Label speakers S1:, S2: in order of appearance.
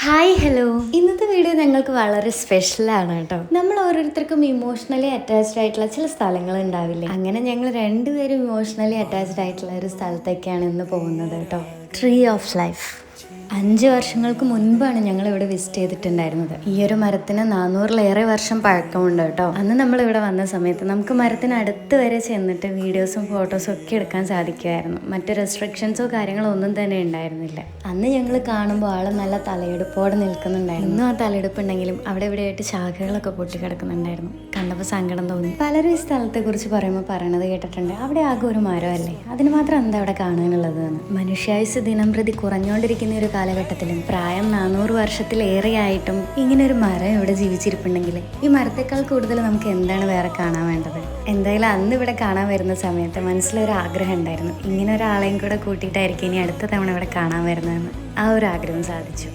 S1: Hi hello, ഇന്നത്തെ video ഞങ്ങൾക്ക് വളരെ സ്പെഷ്യലാണ് കേട്ടോ. നമ്മൾ ഓരോരുത്തർക്കും ഇമോഷണലി അറ്റാച്ച്ഡ് ആയിട്ടുള്ള ചില സ്ഥലങ്ങൾ ഉണ്ടാവില്ലേ? അങ്ങനെ ഞങ്ങൾ രണ്ടുപേരും ഇമോഷണലി അറ്റാച്ച്ഡ് ആയിട്ടുള്ള ഒരു സ്ഥലത്തേക്കാണ് ഇന്ന് പോകുന്നത് കേട്ടോ. Tree of life. 5 വർഷങ്ങൾക്ക് മുൻപാണ് ഞങ്ങൾ ഇവിടെ വിസിറ്റ് ചെയ്തിട്ടുണ്ടായിരുന്നത്. ഈ ഒരു മരത്തിന് 400-ലേറെ വർഷം പഴക്കമുണ്ട് കേട്ടോ. അന്ന് നമ്മൾ ഇവിടെ വന്ന സമയത്ത് നമുക്ക് മരത്തിന് അടുത്ത് വരെ ചെന്നിട്ട് വീഡിയോസും ഫോട്ടോസും ഒക്കെ എടുക്കാൻ സാധിക്കുമായിരുന്നു. മറ്റ് റെസ്ട്രിക്ഷൻസോ കാര്യങ്ങളോ ഒന്നും തന്നെ ഉണ്ടായിരുന്നില്ല. അന്ന് ഞങ്ങൾ കാണുമ്പോൾ ആൾ നല്ല തലയെടുപ്പോടെ നിൽക്കുന്നുണ്ടായിരുന്നു. ഇന്നും ആ തലയെടുപ്പ് ഉണ്ടെങ്കിലും അവിടെ ഇവിടെയായിട്ട് ശാഖകളൊക്കെ പൊട്ടിക്കിടക്കുന്നുണ്ടായിരുന്നു. കണ്ടപ്പോൾ സങ്കടം തോന്നി. പലരും ഈ സ്ഥലത്തെ കുറിച്ച് പറയുമ്പോൾ പറയണത് കേട്ടിട്ടുണ്ട്, അവിടെ ആകെ ഒരു മരമല്ലേ, അതിന് മാത്രം എന്താ അവിടെ കാണാനുള്ളത് എന്ന്. മനുഷ്യായുസ് ദിനം പ്രതി കുറഞ്ഞുകൊണ്ടിരിക്കുന്ന ഒരു കാലഘട്ടത്തിലും പ്രായം 400 വർഷത്തിലേറെയായിട്ടും ഇങ്ങനെ ഒരു മരം ഇവിടെ ജീവിച്ചിരിപ്പുണ്ടെങ്കിൽ ഈ മരത്തെക്കാൾ കൂടുതൽ നമുക്ക് എന്താണ് വേറെ കാണാൻ വേണ്ടത്? എന്തായാലും അന്ന് ഇവിടെ കാണാൻ വരുന്ന സമയത്ത് മനസ്സിലൊരു ആഗ്രഹം ഉണ്ടായിരുന്നു, ഇങ്ങനെ ഒരാളെയും കൂടെ കൂട്ടിയിട്ടായിരിക്കും ഇനി അടുത്ത തവണ ഇവിടെ കാണാൻ വരുന്നതെന്ന്. ആ ഒരു ആഗ്രഹം സാധിച്ചു.